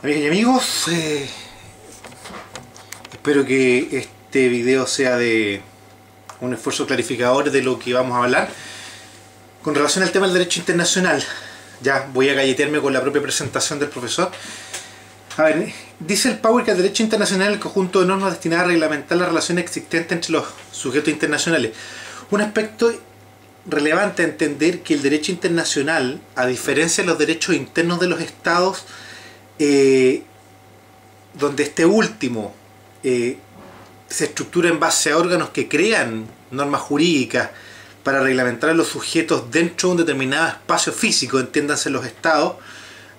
Amigas y amigos, espero que este video sea de un esfuerzo clarificador de lo que vamos a hablar con relación al tema del derecho internacional. Ya voy a galletearme con la propia presentación del profesor. A ver, dice el Power que el derecho internacional es el conjunto de normas destinadas a reglamentar las relaciones existentes entre los sujetos internacionales. Un aspecto relevante a entender que el derecho internacional, a diferencia de los derechos internos de los estados, donde este último se estructura en base a órganos que crean normas jurídicas para reglamentar a los sujetos dentro de un determinado espacio físico, entiéndanse los estados,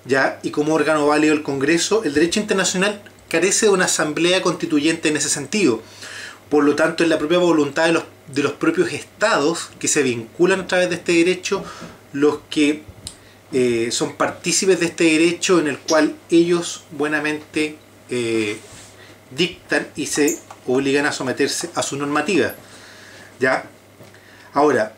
ya, y como órgano válido el Congreso, el derecho internacional carece de una asamblea constituyente en ese sentido. Por lo tanto, es la propia voluntad de los propios estados que se vinculan a través de este derecho los que son partícipes de este derecho, en el cual ellos buenamente dictan y se obligan a someterse a su normativa. ¿Ya? Ahora,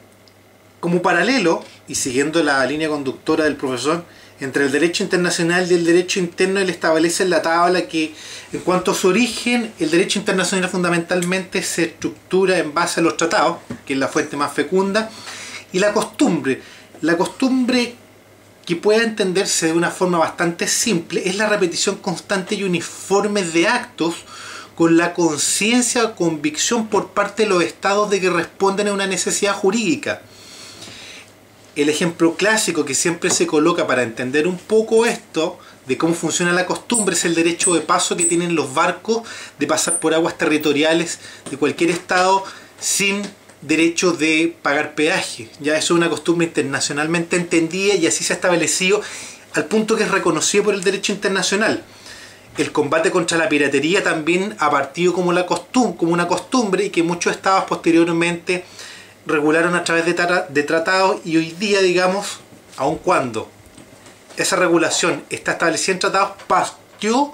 como paralelo, y siguiendo la línea conductora del profesor, entre el derecho internacional y el derecho interno, él establece en la tabla que, en cuanto a su origen, el derecho internacional fundamentalmente se estructura en base a los tratados, que es la fuente más fecunda, y la costumbre. La costumbre, que pueda entenderse de una forma bastante simple, es la repetición constante y uniforme de actos con la conciencia o convicción por parte de los estados de que responden a una necesidad jurídica. El ejemplo clásico que siempre se coloca para entender un poco esto de cómo funciona la costumbre es el derecho de paso que tienen los barcos de pasar por aguas territoriales de cualquier estado sin derecho de pagar peaje. Ya eso es una costumbre internacionalmente entendida y así se ha establecido al punto que es reconocido por el derecho internacional. El combate contra la piratería también ha partido como una costumbre y que muchos estados posteriormente regularon a través de tratados, y hoy día, digamos, aun cuando esa regulación está establecida en tratados, partió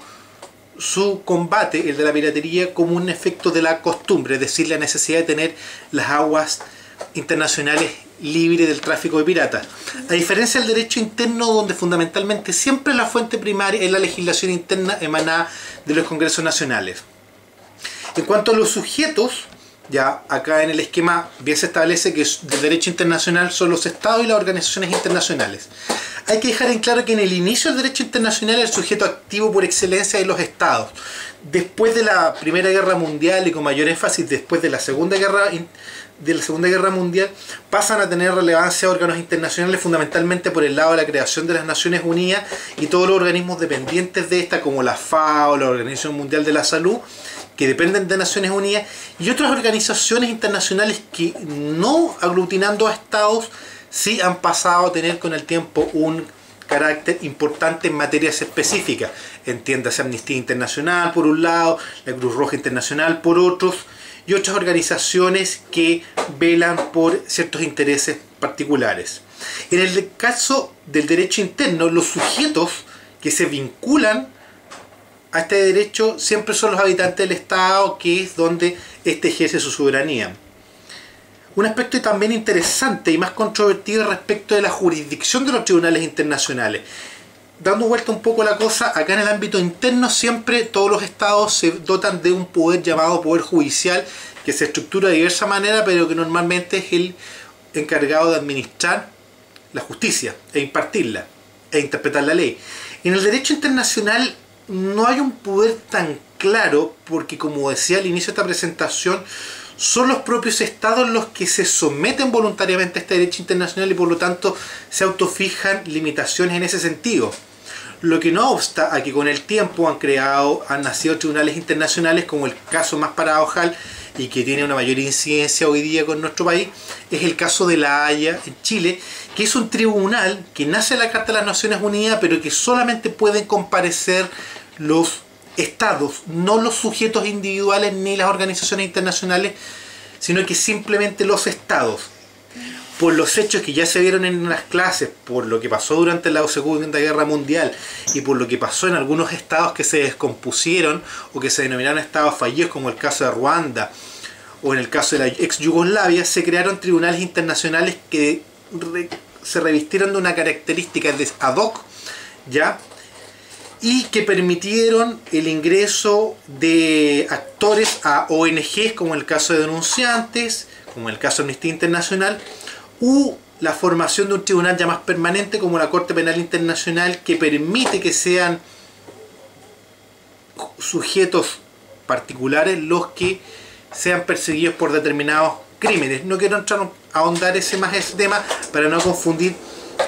su combate, el de la piratería, como un efecto de la costumbre, es decir, la necesidad de tener las aguas internacionales libres del tráfico de piratas. A diferencia del derecho interno, donde fundamentalmente siempre la fuente primaria es la legislación interna emanada de los congresos nacionales. En cuanto a los sujetos, ya acá en el esquema bien se establece que del derecho internacional son los estados y las organizaciones internacionales. Hay que dejar en claro que en el inicio del derecho internacional el sujeto activo por excelencia es los estados. Después de la Primera Guerra Mundial y con mayor énfasis después de la Segunda Guerra Mundial, pasan a tener relevancia órganos internacionales, fundamentalmente por el lado de la creación de las Naciones Unidas y todos los organismos dependientes de esta, como la FAO, la Organización Mundial de la Salud, que dependen de Naciones Unidas, y otras organizaciones internacionales que, no aglutinando a estados, sí han pasado a tener con el tiempo un carácter importante en materias específicas. Entiéndase Amnistía Internacional por un lado, la Cruz Roja Internacional por otros, y otras organizaciones que velan por ciertos intereses particulares. En el caso del derecho interno, los sujetos que se vinculan a este derecho siempre son los habitantes del Estado, que es donde éste ejerce su soberanía. Un aspecto también interesante y más controvertido respecto de la jurisdicción de los tribunales internacionales. Dando vuelta un poco la cosa, acá en el ámbito interno siempre todos los estados se dotan de un poder llamado poder judicial, que se estructura de diversa manera, pero que normalmente es el encargado de administrar la justicia e impartirla e interpretar la ley. En el derecho internacional no hay un poder tan claro, porque, como decía al inicio de esta presentación, son los propios estados los que se someten voluntariamente a este derecho internacional y por lo tanto se autofijan limitaciones en ese sentido. Lo que no obsta a que con el tiempo han nacido tribunales internacionales, como el caso más paradojal y que tiene una mayor incidencia hoy día con nuestro país, es el caso de La Haya en Chile, que es un tribunal que nace en la Carta de las Naciones Unidas, pero que solamente pueden comparecer los estados, no los sujetos individuales ni las organizaciones internacionales, sino que simplemente los estados. Por los hechos que ya se vieron en las clases, por lo que pasó durante la Segunda Guerra Mundial y por lo que pasó en algunos estados que se descompusieron o que se denominaron estados fallidos, como el caso de Ruanda o en el caso de la ex Yugoslavia, se crearon tribunales internacionales que se revistieron de una característica de ad hoc, ¿ya? y que permitieron el ingreso de actores a ONGs, como el caso de denunciantes, como el caso de Amnistía Internacional, u la formación de un tribunal ya más permanente como la Corte Penal Internacional, que permite que sean sujetos particulares los que sean perseguidos por determinados crímenes. No quiero entrar a ahondar ese tema para no confundir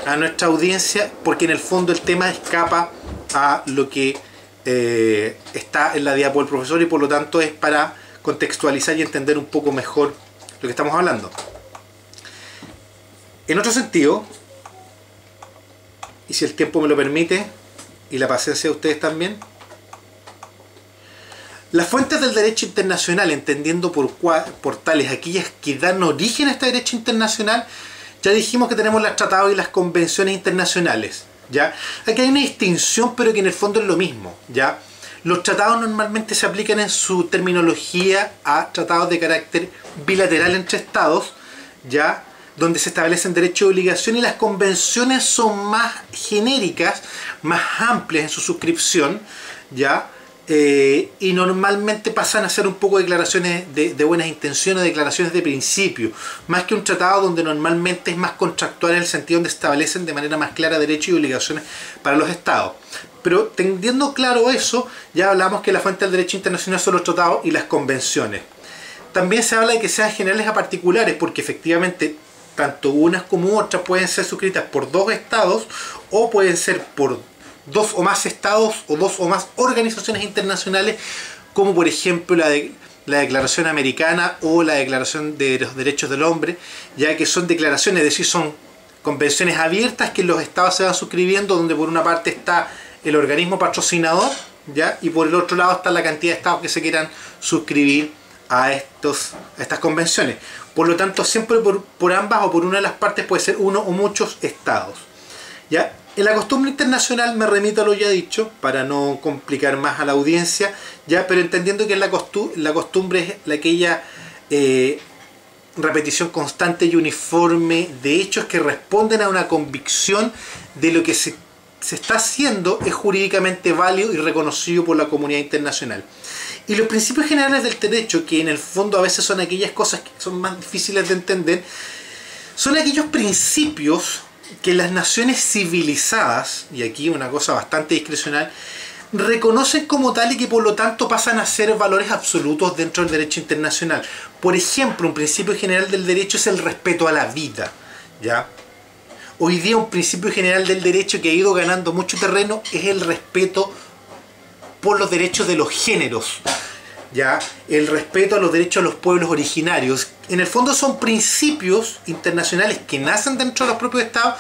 a nuestra audiencia, porque en el fondo el tema escapa a lo que está en la diapo del profesor, y por lo tanto es para contextualizar y entender un poco mejor lo que estamos hablando. En otro sentido, y si el tiempo me lo permite y la paciencia de ustedes también, las fuentes del derecho internacional, entendiendo por tales aquellas que dan origen a este derecho internacional, ya dijimos que tenemos los tratados y las convenciones internacionales, ¿ya? Aquí hay una distinción, pero que en el fondo es lo mismo, ¿ya? Los tratados normalmente se aplican en su terminología a tratados de carácter bilateral entre estados, ¿ya?, donde se establecen derechos y obligaciones, y las convenciones son más genéricas, más amplias en su suscripción, ¿ya? Y normalmente pasan a ser un poco declaraciones de buenas intenciones, declaraciones de principio, más que un tratado donde normalmente es más contractual, en el sentido donde establecen de manera más clara derechos y obligaciones para los estados. Pero teniendo claro eso, ya hablamos que la fuente del derecho internacional son los tratados y las convenciones. También se habla de que sean generales a particulares, porque efectivamente tanto unas como otras pueden ser suscritas por dos estados, o pueden ser por dos o más estados o dos o más organizaciones internacionales, como por ejemplo la Declaración Americana o la Declaración de los Derechos del Hombre, ya que son declaraciones, es decir, son convenciones abiertas que los estados se van suscribiendo, donde por una parte está el organismo patrocinador, ¿ya?, y por el otro lado está la cantidad de estados que se quieran suscribir a estas convenciones. Por lo tanto, siempre por ambas o por una de las partes puede ser uno o muchos estados, ¿ya? En la costumbre internacional me remito a lo ya dicho, para no complicar más a la audiencia, ¿ya?, pero entendiendo que la costumbre es aquella repetición constante y uniforme de hechos que responden a una convicción de lo que se está haciendo es jurídicamente válido y reconocido por la comunidad internacional. Y los principios generales del derecho, que en el fondo a veces son aquellas cosas que son más difíciles de entender, son aquellos principios que las naciones civilizadas, y aquí una cosa bastante discrecional, reconocen como tal y que por lo tanto pasan a ser valores absolutos dentro del derecho internacional. Por ejemplo, un principio general del derecho es el respeto a la vida, ¿ya? Hoy día un principio general del derecho que ha ido ganando mucho terreno es el respeto por los derechos de los géneros, ¿ya? El respeto a los derechos de los pueblos originarios. En el fondo son principios internacionales que nacen dentro de los propios estados,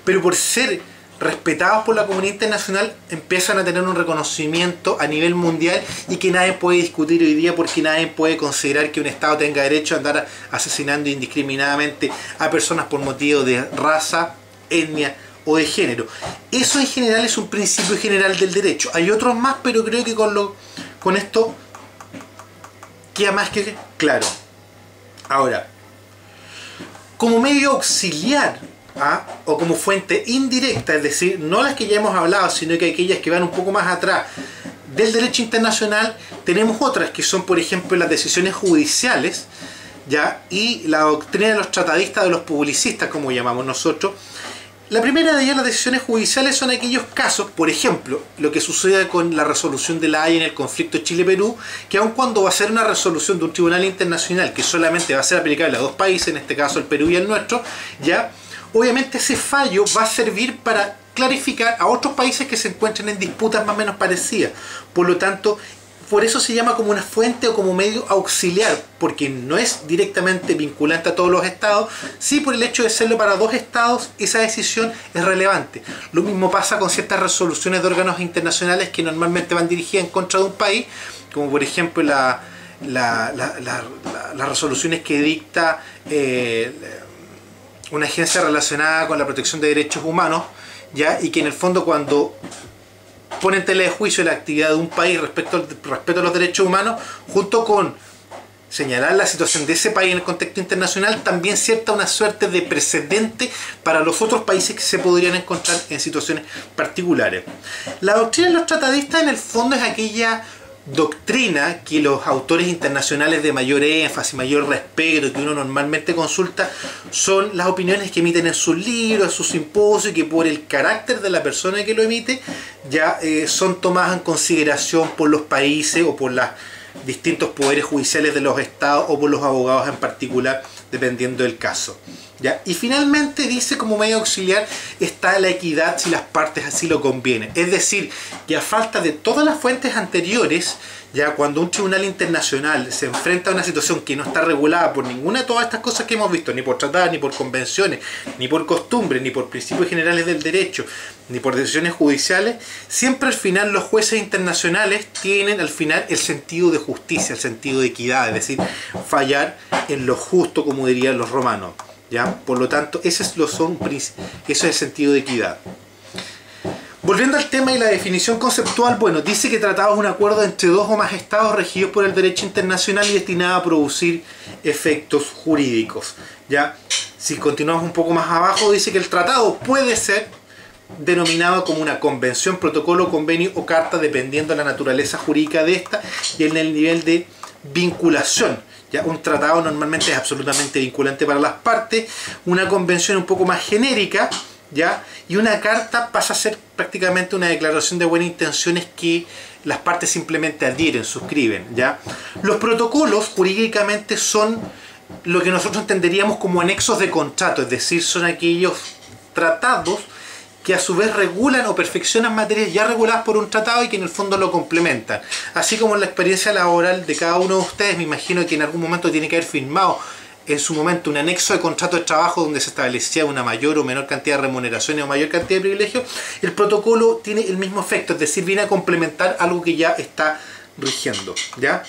pero por ser respetados por la comunidad internacional empiezan a tener un reconocimiento a nivel mundial, y que nadie puede discutir hoy día, porque nadie puede considerar que un estado tenga derecho a andar asesinando indiscriminadamente a personas por motivo de raza, etnia o de género. Eso en general es un principio general del derecho. Hay otros más, pero creo que con esto queda más que claro. Ahora, como medio auxiliar, o como fuente indirecta, es decir, no las que ya hemos hablado, sino que aquellas que van un poco más atrás del derecho internacional, tenemos otras que son, por ejemplo, las decisiones judiciales, ¿ya?, y la doctrina de los tratadistas, de los publicistas, como llamamos nosotros. La primera de ellas, las decisiones judiciales, son aquellos casos, por ejemplo, lo que sucede con la resolución de la Haya en el conflicto Chile-Perú, que aun cuando va a ser una resolución de un tribunal internacional que solamente va a ser aplicable a dos países, en este caso el Perú y el nuestro, ya, obviamente ese fallo va a servir para clarificar a otros países que se encuentren en disputas más o menos parecidas. Por lo tanto, por eso se llama como una fuente o como medio auxiliar, porque no es directamente vinculante a todos los estados. Sí, por el hecho de serlo para dos estados, esa decisión es relevante. Lo mismo pasa con ciertas resoluciones de órganos internacionales que normalmente van dirigidas en contra de un país, como por ejemplo las resoluciones que dicta una agencia relacionada con la protección de derechos humanos, ¿ya?, y que en el fondo, cuando pone en tela de juicio la actividad de un país respecto a los derechos humanos, junto con señalar la situación de ese país en el contexto internacional, también cierta una suerte de precedente para los otros países que se podrían encontrar en situaciones particulares. La doctrina de los tratadistas en el fondo es aquella doctrina que los autores internacionales de mayor énfasis, mayor respeto, que uno normalmente consulta, son las opiniones que emiten en sus libros, en sus simposios, y que por el carácter de la persona que lo emite ya son tomadas en consideración por los países o por los distintos poderes judiciales de los estados o por los abogados en particular, dependiendo del caso. ¿Ya? Y finalmente dice, como medio auxiliar está la equidad si las partes así lo convienen. Es decir, que a falta de todas las fuentes anteriores, ya cuando un tribunal internacional se enfrenta a una situación que no está regulada por ninguna de todas estas cosas que hemos visto, ni por tratados, ni por convenciones, ni por costumbres, ni por principios generales del derecho, ni por decisiones judiciales, siempre al final los jueces internacionales tienen al final el sentido de justicia, el sentido de equidad, es decir, fallar en lo justo, como dirían los romanos. ¿Ya? Por lo tanto, ese es el sentido de equidad. Volviendo al tema y la definición conceptual, bueno, dice que tratado es un acuerdo entre dos o más estados regidos por el derecho internacional y destinado a producir efectos jurídicos. ¿Ya? Si continuamos un poco más abajo, dice que el tratado puede ser denominado como una convención, protocolo, convenio o carta, dependiendo de la naturaleza jurídica de esta y en el nivel de vinculación. ¿Ya? Un tratado normalmente es absolutamente vinculante para las partes, una convención un poco más genérica, ¿ya? Y una carta pasa a ser prácticamente una declaración de buenas intenciones que las partes simplemente adhieren, suscriben. ¿Ya? Los protocolos jurídicamente son lo que nosotros entenderíamos como anexos de contrato, es decir, son aquellos tratados que a su vez regulan o perfeccionan materias ya reguladas por un tratado y que en el fondo lo complementan. Así como en la experiencia laboral de cada uno de ustedes, me imagino que en algún momento tiene que haber firmado en su momento un anexo de contrato de trabajo donde se establecía una mayor o menor cantidad de remuneraciones o mayor cantidad de privilegios. El protocolo tiene el mismo efecto, es decir, viene a complementar algo que ya está rigiendo. ¿Ya?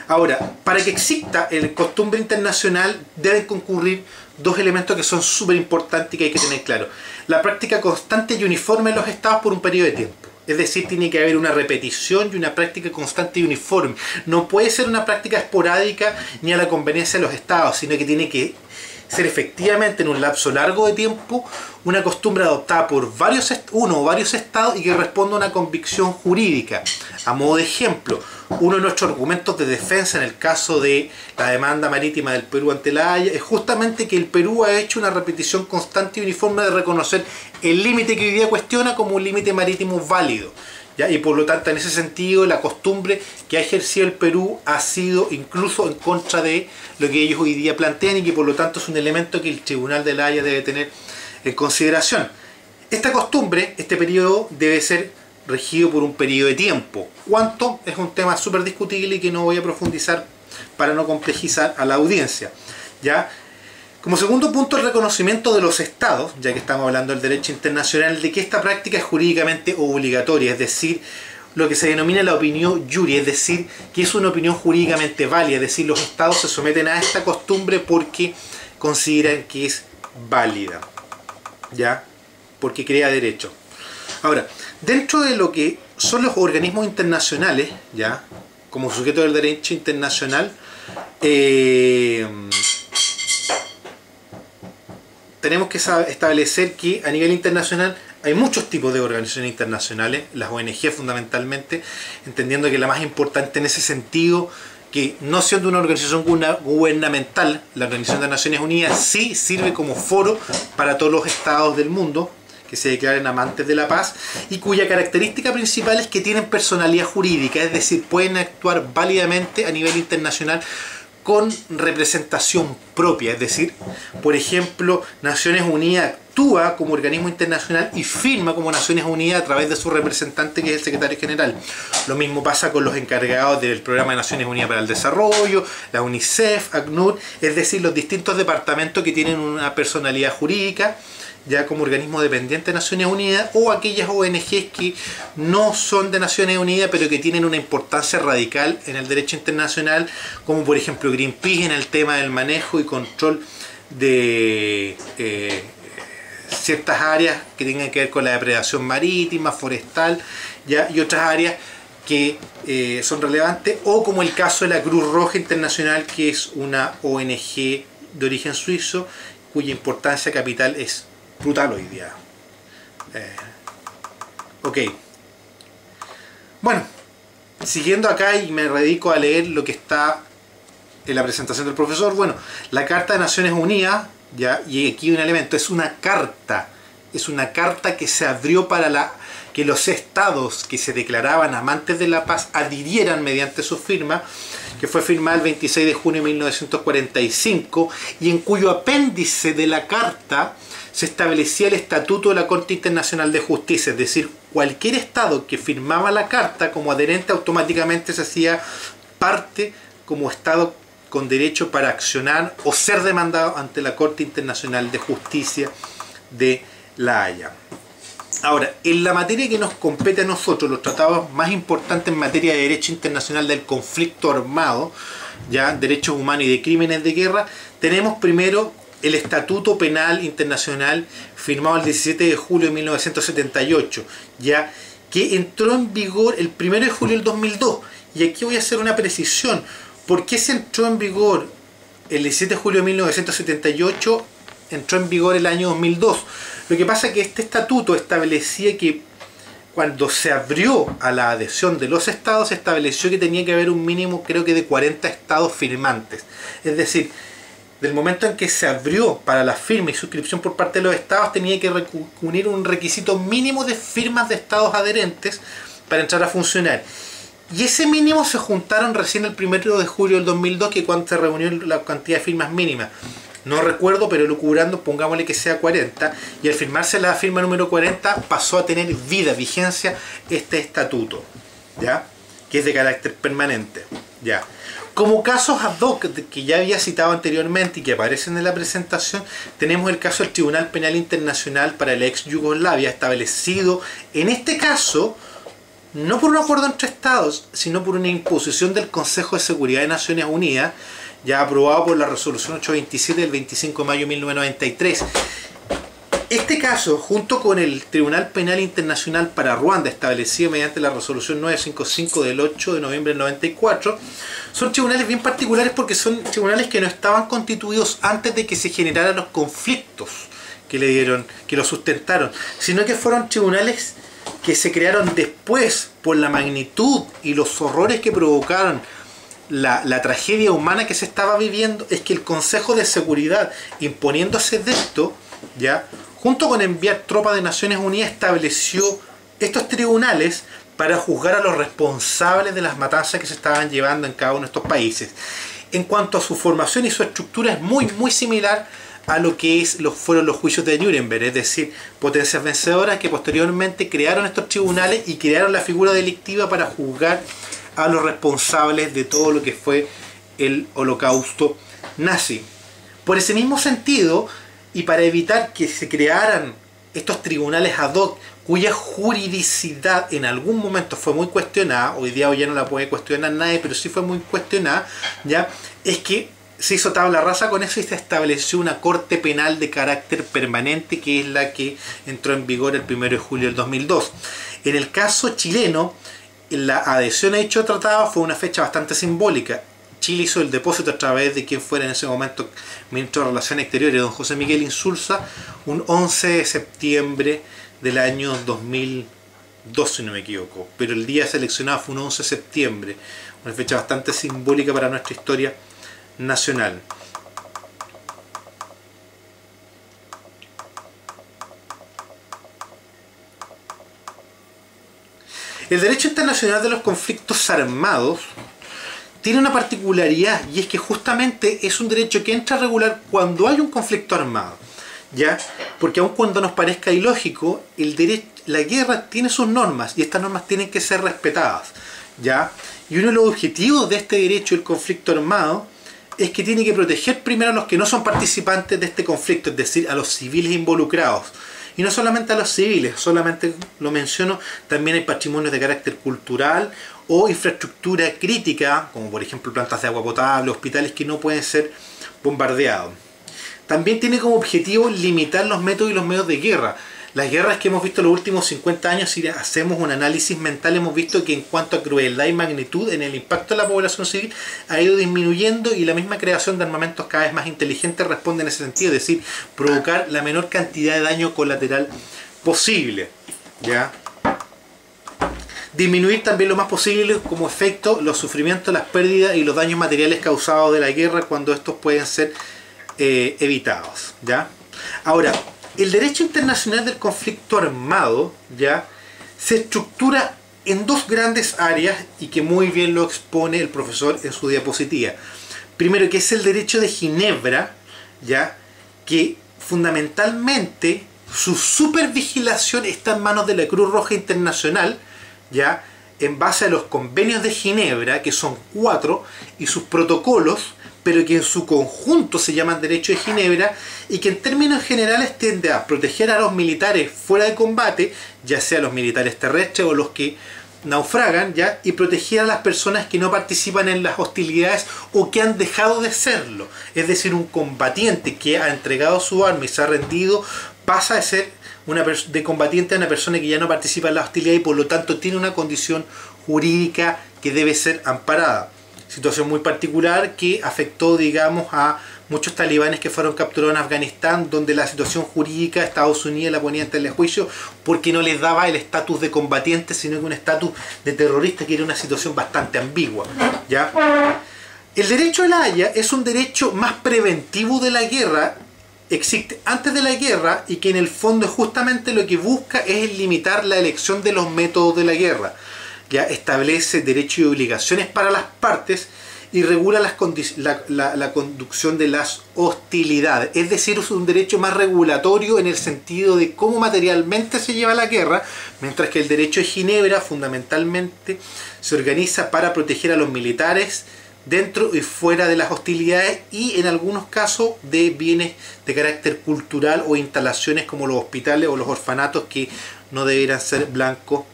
Ahora, para que exista el costumbre internacional deben concurrir dos elementos que son súper importantes y que hay que tener claro. La práctica constante y uniforme en los estados por un periodo de tiempo. Es decir, tiene que haber una repetición y una práctica constante y uniforme. No puede ser una práctica esporádica ni a la conveniencia de los estados, sino que tiene que ser efectivamente en un lapso largo de tiempo una costumbre adoptada por uno o varios estados y que responda a una convicción jurídica. A modo de ejemplo, uno de nuestros argumentos de defensa en el caso de la demanda marítima del Perú ante la Haya es justamente que el Perú ha hecho una repetición constante y uniforme de reconocer el límite que hoy día cuestiona como un límite marítimo válido. ¿Ya? Y por lo tanto, en ese sentido, la costumbre que ha ejercido el Perú ha sido incluso en contra de lo que ellos hoy día plantean y que por lo tanto es un elemento que el Tribunal de la Haya debe tener en consideración. Esta costumbre, este periodo, debe ser regido por un periodo de tiempo. ¿Cuánto? Es un tema súper discutible y que no voy a profundizar para no complejizar a la audiencia. ¿Ya? Como segundo punto, el reconocimiento de los estados, ya que estamos hablando del derecho internacional, de que esta práctica es jurídicamente obligatoria, es decir, lo que se denomina la opinión juri, es decir, que es una opinión jurídicamente válida, es decir, los estados se someten a esta costumbre porque consideran que es válida, ¿ya? Porque crea derecho. Ahora, dentro de lo que son los organismos internacionales, ¿ya? Como sujeto del derecho internacional, tenemos que establecer que a nivel internacional hay muchos tipos de organizaciones internacionales, las ONG fundamentalmente, entendiendo que la más importante en ese sentido, que no siendo una organización gubernamental, la Organización de Naciones Unidas sí sirve como foro para todos los estados del mundo que se declaren amantes de la paz y cuya característica principal es que tienen personalidad jurídica, es decir, pueden actuar válidamente a nivel internacional con representación propia, es decir, por ejemplo, Naciones Unidas actúa como organismo internacional y firma como Naciones Unidas a través de su representante, que es el secretario general. Lo mismo pasa con los encargados del Programa de Naciones Unidas para el Desarrollo, la UNICEF, ACNUR, es decir, los distintos departamentos que tienen una personalidad jurídica ya como organismo dependiente de Naciones Unidas, o aquellas ONGs que no son de Naciones Unidas pero que tienen una importancia radical en el derecho internacional, como por ejemplo Greenpeace en el tema del manejo y control de ciertas áreas que tengan que ver con la depredación marítima, forestal, ¿ya? Y otras áreas que son relevantes, o como el caso de la Cruz Roja Internacional, que es una ONG de origen suizo, cuya importancia capital es brutal hoy día. Ok. Bueno, siguiendo acá, y me dedico a leer lo que está en la presentación del profesor. Bueno, la Carta de Naciones Unidas, ya, y aquí un elemento, es una carta que se abrió para que los estados que se declaraban amantes de la paz adhirieran mediante su firma, que fue firmada el 26 de junio de 1945, y en cuyo apéndice de la carta se establecía el Estatuto de la Corte Internacional de Justicia. Es decir, cualquier estado que firmaba la carta como adherente automáticamente se hacía parte como estado con derecho para accionar o ser demandado ante la Corte Internacional de Justicia de La Haya. Ahora, en la materia que nos compete a nosotros, los tratados más importantes en materia de derecho internacional del conflicto armado, ya derechos humanos y de crímenes de guerra, tenemos primero el Estatuto Penal Internacional, firmado el 17 de julio de 1978, ya, que entró en vigor el 1 de julio del 2002. Y aquí voy a hacer una precisión. ¿Por qué se entró en vigor el 17 de julio de 1978? Entró en vigor el año 2002. Lo que pasa es que este estatuto establecía que cuando se abrió a la adhesión de los estados, se estableció que tenía que haber un mínimo, creo que de 40 estados firmantes. Es decir, del momento en que se abrió para la firma y suscripción por parte de los estados, tenía que reunir un requisito mínimo de firmas de estados adherentes para entrar a funcionar. Y ese mínimo se juntaron recién el 1 de julio del 2002, que cuando se reunió la cantidad de firmas mínimas. No recuerdo, pero lucubrando, pongámosle que sea 40. Y al firmarse la firma número 40, pasó a tener vigencia este estatuto, ¿ya? Que es de carácter permanente, ¿ya? Como casos ad hoc que ya había citado anteriormente y que aparecen en la presentación, tenemos el caso del Tribunal Penal Internacional para la ex Yugoslavia, establecido en este caso no por un acuerdo entre estados, sino por una imposición del Consejo de Seguridad de Naciones Unidas, ya aprobado por la resolución 827 del 25 de mayo de 1993. Este caso, junto con el Tribunal Penal Internacional para Ruanda, establecido mediante la resolución 955 del 8 de noviembre del 94, son tribunales bien particulares porque son tribunales que no estaban constituidos antes de que se generaran los conflictos que los sustentaron, sino que fueron tribunales que se crearon después por la magnitud y los horrores que provocaron la tragedia humana que se estaba viviendo. Es que el Consejo de Seguridad, imponiéndose de esto, ya, junto con enviar tropas de Naciones Unidas, estableció estos tribunales para juzgar a los responsables de las matanzas que se estaban llevando en cada uno de estos países. En cuanto a su formación y su estructura, es muy similar a lo que fueron los juicios de Nuremberg, es decir, potencias vencedoras que posteriormente crearon estos tribunales y crearon la figura delictiva para juzgar a los responsables de todo lo que fue el holocausto nazi. Por ese mismo sentido, y para evitar que se crearan estos tribunales ad hoc, cuya juridicidad en algún momento fue muy cuestionada, hoy día ya no la puede cuestionar nadie, pero sí fue muy cuestionada, ¿ya? Es que se hizo tabla rasa con eso y se estableció una corte penal de carácter permanente, que es la que entró en vigor el 1 de julio del 2002. En el caso chileno, la adhesión a dicho tratado fue una fecha bastante simbólica. Chile hizo el depósito a través de quien fuera en ese momento ministro de Relaciones Exteriores, don José Miguel Insulza, un 11 de septiembre del año 2002, si no me equivoco. Pero el día seleccionado fue un 11 de septiembre, una fecha bastante simbólica para nuestra historia nacional. El derecho internacional de los conflictos armados tiene una particularidad, y es que justamente es un derecho que entra a regular cuando hay un conflicto armado, ¿ya? Porque aun cuando nos parezca ilógico, la guerra tiene sus normas y estas normas tienen que ser respetadas, ¿ya? Y uno de los objetivos de este derecho del conflicto armado es que tiene que proteger primero a los que no son participantes de este conflicto, es decir, a los civiles involucrados. Y no solamente a los civiles, solamente lo menciono, también hay patrimonios de carácter cultural o infraestructura crítica, como por ejemplo plantas de agua potable, hospitales que no pueden ser bombardeados. También tiene como objetivo limitar los métodos y los medios de guerra. Las guerras que hemos visto los últimos 50 años, si hacemos un análisis mental, hemos visto que en cuanto a crueldad y magnitud en el impacto en la población civil ha ido disminuyendo, y la misma creación de armamentos cada vez más inteligentes responde en ese sentido, es decir, provocar la menor cantidad de daño colateral posible, ¿ya? Disminuir también lo más posible como efecto los sufrimientos, las pérdidas y los daños materiales causados de la guerra cuando estos pueden ser evitados, ¿ya? Ahora, el derecho internacional del conflicto armado, ¿ya?, se estructura en dos grandes áreas, y que muy bien lo expone el profesor en su diapositiva. Primero, que es el derecho de Ginebra, ¿ya?, que fundamentalmente su supervigilación está en manos de la Cruz Roja Internacional, ¿ya?, en base a los convenios de Ginebra, que son 4, y sus protocolos, pero que en su conjunto se llaman Derecho de Ginebra, y que en términos generales tiende a proteger a los militares fuera de combate, ya sea los militares terrestres o los que naufragan, ¿ya?, y proteger a las personas que no participan en las hostilidades o que han dejado de serlo. Es decir, un combatiente que ha entregado su arma y se ha rendido pasa de ser de combatiente a una persona que ya no participa en la hostilidad y por lo tanto tiene una condición jurídica que debe ser amparada. Situación muy particular que afectó, digamos, a muchos talibanes que fueron capturados en Afganistán, donde la situación jurídica de Estados Unidos la ponía en tela de juicio porque no les daba el estatus de combatiente, sino que un estatus de terrorista, que era una situación bastante ambigua, ¿ya? El derecho a la Haya es un derecho más preventivo de la guerra, existe antes de la guerra, y que en el fondo justamente lo que busca es limitar la elección de los métodos de la guerra. Ya establece derechos y obligaciones para las partes y regula la conducción de las hostilidades. Es decir, es un derecho más regulatorio en el sentido de cómo materialmente se lleva la guerra, mientras que el derecho de Ginebra fundamentalmente se organiza para proteger a los militares dentro y fuera de las hostilidades, y en algunos casos de bienes de carácter cultural o instalaciones como los hospitales o los orfanatos, que no deberán ser blancos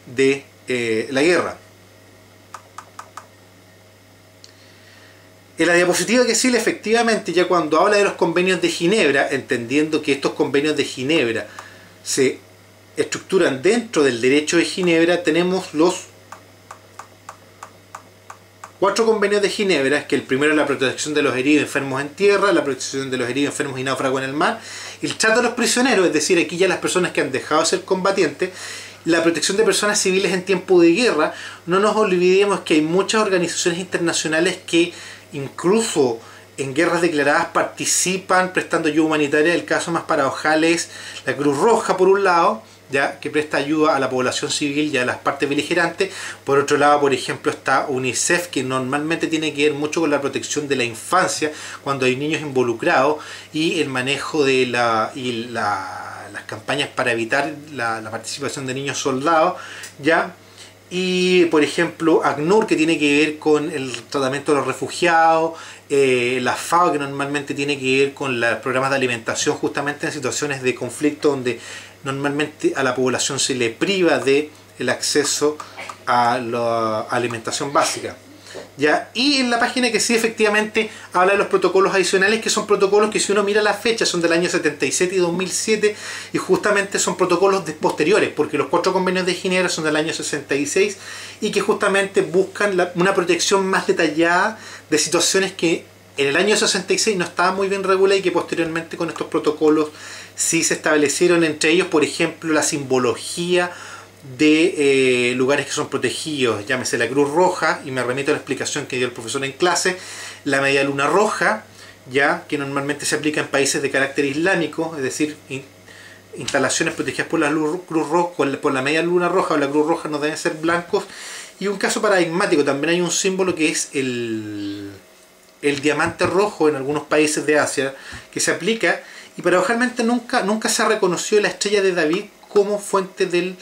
de la guerra. En la diapositiva que sigue, efectivamente, ya cuando habla de los convenios de Ginebra, entendiendo que estos convenios de Ginebra se estructuran dentro del derecho de Ginebra, tenemos los 4 convenios de Ginebra, que el primero es la protección de los heridos y enfermos en tierra, la protección de los heridos, enfermos y náufragos en el mar, el trato de los prisioneros, es decir, aquí ya las personas que han dejado de ser combatientes, la protección de personas civiles en tiempo de guerra. No nos olvidemos que hay muchas organizaciones internacionales que incluso en guerras declaradas participan prestando ayuda humanitaria. El caso más paradojal es la Cruz Roja, por un lado, ya, que presta ayuda a la población civil y a las partes beligerantes. Por otro lado, por ejemplo, está UNICEF, que normalmente tiene que ver mucho con la protección de la infancia cuando hay niños involucrados, y el manejo de las campañas para evitar la participación de niños soldados, ¿ya? Y por ejemplo ACNUR, que tiene que ver con el tratamiento de los refugiados, la FAO, que normalmente tiene que ver con los programas de alimentación justamente en situaciones de conflicto donde normalmente a la población se le priva de el acceso a la alimentación básica, ¿ya? Y en la página que sí, efectivamente habla de los protocolos adicionales, que son protocolos que, si uno mira la fecha, son del año 77 y 2007, y justamente son protocolos posteriores, porque los 4 convenios de Ginebra son del año 66 y que justamente buscan una protección más detallada de situaciones que en el año 66 no estaban muy bien reguladas y que posteriormente con estos protocolos sí se establecieron, entre ellos, por ejemplo, la simbología de lugares que son protegidos, llámese la Cruz Roja, y me remito a la explicación que dio el profesor en clase, la Media Luna Roja, ya, que normalmente se aplica en países de carácter islámico, es decir, instalaciones protegidas por la Cruz Roja, por la Media Luna Roja o la Cruz Roja, no deben ser blancos. Y un caso paradigmático, también hay un símbolo que es el diamante rojo en algunos países de Asia, que se aplica, y paradojalmente nunca se ha reconocido la estrella de David como fuente del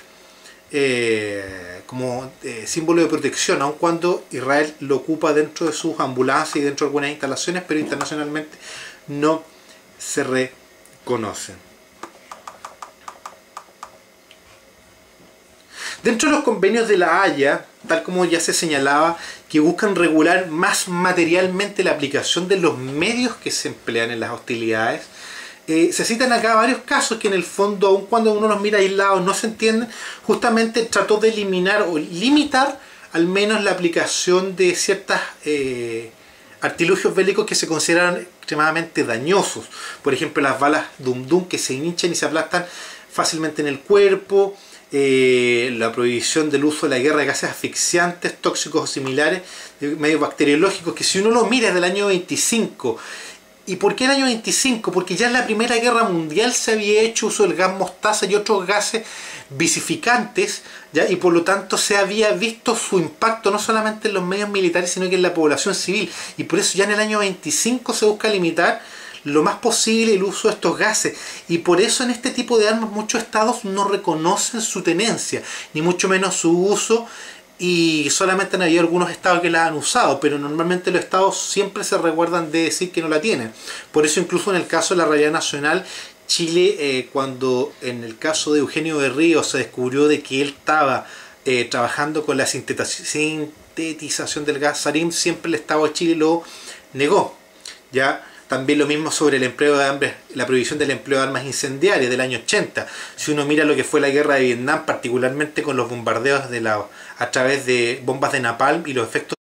símbolo de protección, aun cuando Israel lo ocupa dentro de sus ambulancias y dentro de algunas instalaciones, pero internacionalmente no se reconocen. Dentro de los convenios de la Haya, tal como ya se señalaba, que buscan regular más materialmente la aplicación de los medios que se emplean en las hostilidades, Se citan acá varios casos que en el fondo, aun cuando uno los mira aislados, no se entienden. Justamente trató de eliminar o limitar al menos la aplicación de ciertos artilugios bélicos que se consideraron extremadamente dañosos. Por ejemplo, las balas Dum Dum, que se hinchan y se aplastan fácilmente en el cuerpo. La prohibición del uso de la guerra de gases asfixiantes, tóxicos o similares, de medios bacteriológicos, que si uno lo mira es del año 25. ¿Y por qué el año 25? Porque ya en la Primera Guerra Mundial se había hecho uso del gas mostaza y otros gases visificantes, ¿ya? Y por lo tanto se había visto su impacto no solamente en los medios militares, sino que en la población civil. Y por eso ya en el año 25 se busca limitar lo más posible el uso de estos gases. Y por eso en este tipo de armas muchos estados no reconocen su tenencia, ni mucho menos su uso, y solamente han habido algunos estados que la han usado, pero normalmente los estados siempre se recuerdan de decir que no la tienen. Por eso incluso en el caso de la Realidad Nacional, Chile, cuando en el caso de Eugenio Berrío se descubrió de que él estaba trabajando con la sintetización del gas sarín, siempre el Estado de Chile lo negó, ¿ya? También lo mismo sobre el empleo de armas, la prohibición del empleo de armas incendiarias del año 80. Si uno mira lo que fue la guerra de Vietnam, particularmente con los bombardeos a través de bombas de napalm y los efectos